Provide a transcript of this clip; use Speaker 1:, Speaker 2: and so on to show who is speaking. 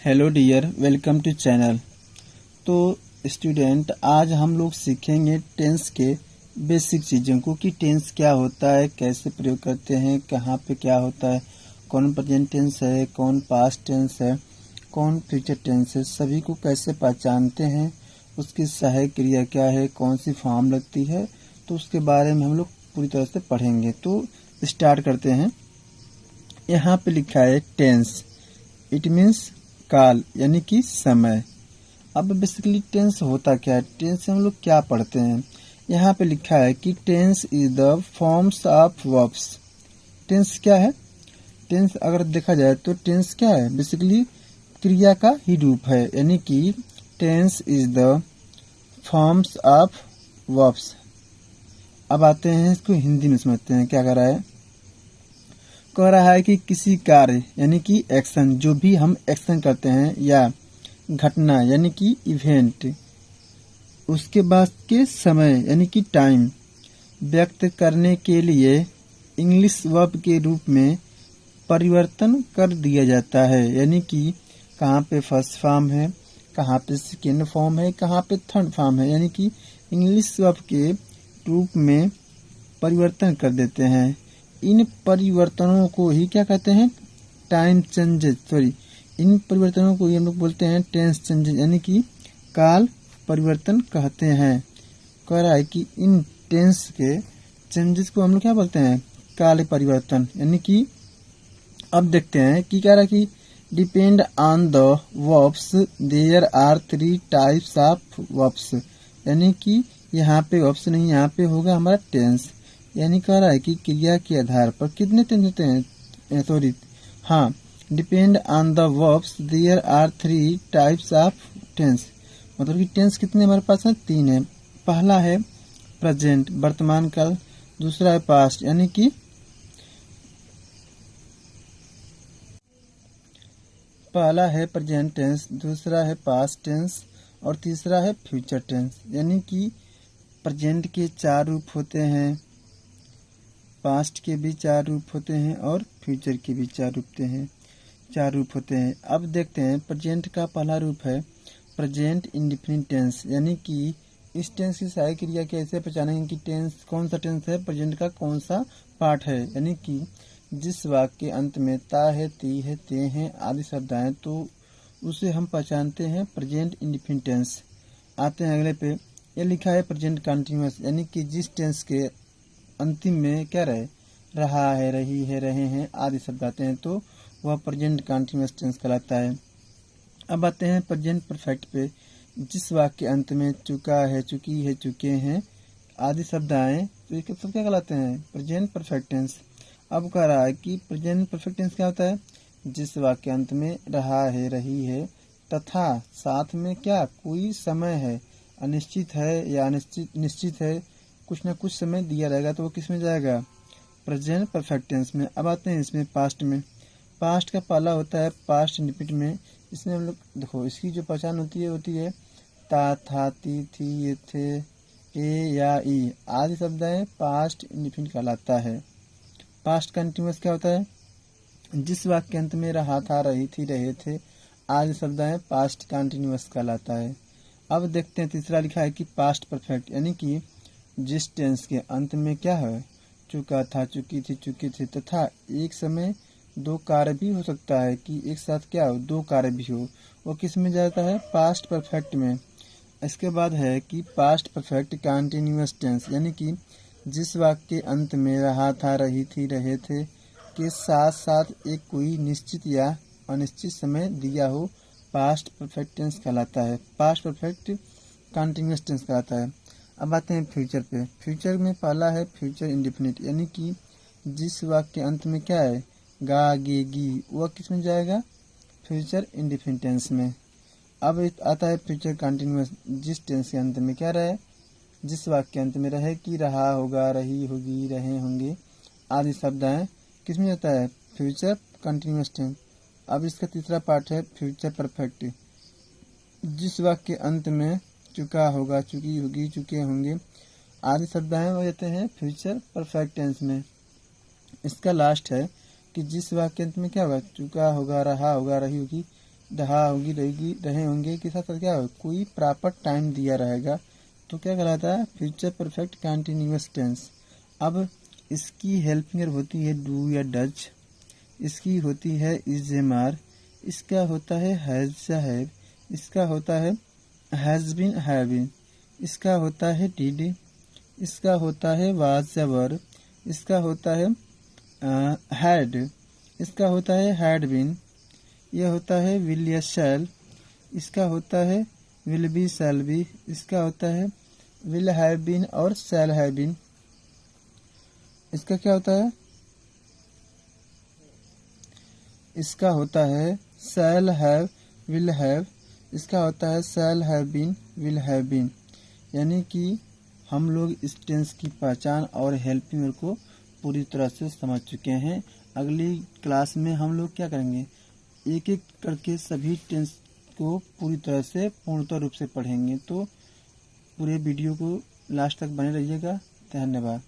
Speaker 1: Hello dear, welcome to channel. तो student, आज हम लोग सीखेंगे टेंस के बेसिक चीज़ों को कि टेंस क्या होता है, कैसे प्रयोग करते हैं, कहाँ पे क्या होता है, कौन प्रेजेंट टेंस है, कौन पास्ट टेंस है, कौन फ्यूचर टेंस है, सभी को कैसे पहचानते हैं, उसकी सहायक क्रिया क्या है, कौन सी फॉर्म लगती है, तो उसके बारे में हम लोग पूरी तरह से पढ़ेंगे। तो स्टार्ट करते हैं। यहाँ पे लिखा है टेंस, इट मीन्स काल यानी कि समय। अब बेसिकली टेंस होता क्या है, टेंस से हम लोग क्या पढ़ते हैं। यहाँ पे लिखा है कि tense is the forms of verbs. Tense क्या है? टेंस अगर देखा जाए तो टेंस क्या है, बेसिकली क्रिया का ही रूप है, यानी कि tense is the forms of verbs. अब आते हैं इसको हिंदी में समझते हैं क्या कर रहा है। कह रहा है कि किसी कार्य यानी कि एक्शन, जो भी हम एक्शन करते हैं या घटना यानी कि इवेंट, उसके बाद के समय यानी कि टाइम व्यक्त करने के लिए इंग्लिश वर्ब के रूप में परिवर्तन कर दिया जाता है। यानी कि कहाँ पे फर्स्ट फॉर्म है, कहाँ पे सेकेंड फॉर्म है, कहाँ पे थर्ड फॉर्म है, यानी कि इंग्लिश वर्ब के रूप में परिवर्तन कर देते हैं। इन परिवर्तनों को ही क्या कहते हैं, टाइम चेंजेस, इन परिवर्तनों को ही हम लोग बोलते हैं टेंस चेंजेस, यानी कि काल परिवर्तन कहते हैं। कह रहा है कि इन टेंस के चेंजेस को हम लोग क्या बोलते हैं, काल परिवर्तन। यानी कि अब देखते हैं कि कह रहा है कि depend on the verbs there are 3 types of verbs. यानी कि यहाँ पे वर्ब्स नहीं, यहाँ पे होगा हमारा टेंस। यानी कह रहा है कि क्रिया के आधार पर कितने टेंस होते हैं, हाँ, depend on the verbs there are 3 types of tense. मतलब कि टेंस कितने हमारे पास हैं, 3 है। पहला है प्रेजेंट, वर्तमान काल। दूसरा है पास्ट यानी कि पहला है प्रेजेंट टेंस, दूसरा है पास्ट टेंस और तीसरा है फ्यूचर टेंस। यानी कि प्रेजेंट के 4 रूप होते हैं, पास्ट के भी 4 रूप होते हैं और फ्यूचर के भी 4 रूप होते हैं। अब देखते हैं प्रेजेंट का पहला रूप है प्रेजेंट इंडेफिनिट टेंस। यानी कि इस टेंस की सहायक क्रिया कैसे पहचानेंगे कि टेंस कौन सा टेंस है, प्रेजेंट का कौन सा पार्ट है। यानी कि जिस वाक्य के अंत में ता है, ती है, ते हैं आदि शब्द आए तो उसे हम पहचानते हैं प्रेजेंट इंडेफिनिट टेंस। आते हैं अगले पे। यह लिखा है प्रेजेंट कंटिन्यूअस, यानी कि जिस टेंस के अंतिम में क्या रहा है, रही है, रहे हैं आदि शब्द आते हैं तो वह प्रेजेंट कंटिन्यूअस टेंस कहलाता है। अब आते हैं प्रेजेंट परफेक्ट पे। जिस वाक्य के अंत में चुका है, चुकी है, चुके हैं आदि शब्द आए तो ये सब क्या कहलाते हैं, प्रेजेंट परफेक्ट टेंस। अब कह रहा है कि प्रेजेंट परफेक्ट टेंस क्या होता है, जिस वाक्य के अंत में रहा है, रही है तथा साथ में क्या कोई समय है, अनिश्चित है या निश्चित है, कुछ ना कुछ समय दिया रहेगा तो वो किस में जाएगा, प्रेजेंट परफेक्ट टेंस में। अब आते हैं इसमें पास्ट में। पास्ट का पहला होता है पास्ट इंडेफिनिट में। इसमें हम लोग देखो इसकी जो पहचान होती है ता, था, ती, थी, ये, थे, ए या ई आदि शब्द है पास्ट इंडेफिनिट कहलाता है। पास्ट कंटिन्यूअस क्या होता है, जिस वाक्य के अंत में रहा था, रही थी, रहे थे आदि शब्द है पास्ट कंटिन्यूअस कहलाता है। अब देखते हैं तीसरा लिखा है कि पास्ट परफेक्ट, यानी कि जिस टेंस के अंत में क्या है, चुका था, चुकी थी, चुके थे तथा एक समय 2 कार्य भी हो सकता है कि एक साथ क्या हो, 2 कार्य भी हो, वो किस में जाता है, पास्ट परफेक्ट में। इसके बाद है कि पास्ट परफेक्ट कंटिन्यूअस टेंस, यानी कि जिस वाक्य के अंत में रहा था, रही थी, रहे थे के साथ साथ एक कोई निश्चित या अनिश्चित समय दिया हो, पास्ट परफेक्ट टेंस कहलाता है, पास्ट परफेक्ट कंटिन्यूअस टेंस कहलाता है। अब आते हैं फ्यूचर पे। फ्यूचर में पहला है फ्यूचर इंडेफिनिट, यानी कि जिस वाक्य के अंत में क्या है, गा, गे, गी, वह किस में जाएगा, फ्यूचर इंडेफिनिट टेंस में। अब आता है फ्यूचर कंटिन्यूअस, जिस टेंस के अंत में क्या रहे, जिस वाक्य के अंत में रहे कि रहा होगा, रही होगी, रहे होंगे आदि शब्द आए किस में जाता है, फ्यूचर कंटिन्यूअस टेंस। अब इसका तीसरा पार्ट है फ्यूचर परफेक्ट, जिस वाक्य के अंत में चुका होगा, चुकी होगी, चुके होंगे आदि शब्द आए हो जाते हैं फ्यूचर परफेक्ट टेंस में। इसका लास्ट है कि जिस वाक्य अंत में क्या होगा, चुका होगा, रहा होगा, रही होगी रहा होगी रहे होंगे के साथ क्या हो, कोई प्रॉपर टाइम दिया रहेगा तो क्या कहलाता है, फ्यूचर परफेक्ट कंटिन्यूअस टेंस। अब इसकी हेल्पिंग होती है डू या डज, इसकी होती है इज एम आर, इसका होता है हैज या हैव, इसका होता है हैज बीन हैव बीन, इसका होता है डिड, इसका होता है वाज या वर, इसका होता है हैड, इसका होता है हैड बीन, यह होता है विल या शैल, इसका होता है विल बी शैल बी, इसका होता है विल हैव बीन और शैल हैव बीन, इसका क्या होता है, इसका होता है शैल हैव विल हैव, इसका होता है shall have been will have been. यानी कि हम लोग इस टेंस की पहचान और हेल्पिंग वर्ब को पूरी तरह से समझ चुके हैं। अगली क्लास में हम लोग क्या करेंगे, एक एक करके सभी टेंस को पूरी तरह से पूर्णतः रूप से पढ़ेंगे। तो पूरे वीडियो को लास्ट तक बने रहिएगा। धन्यवाद।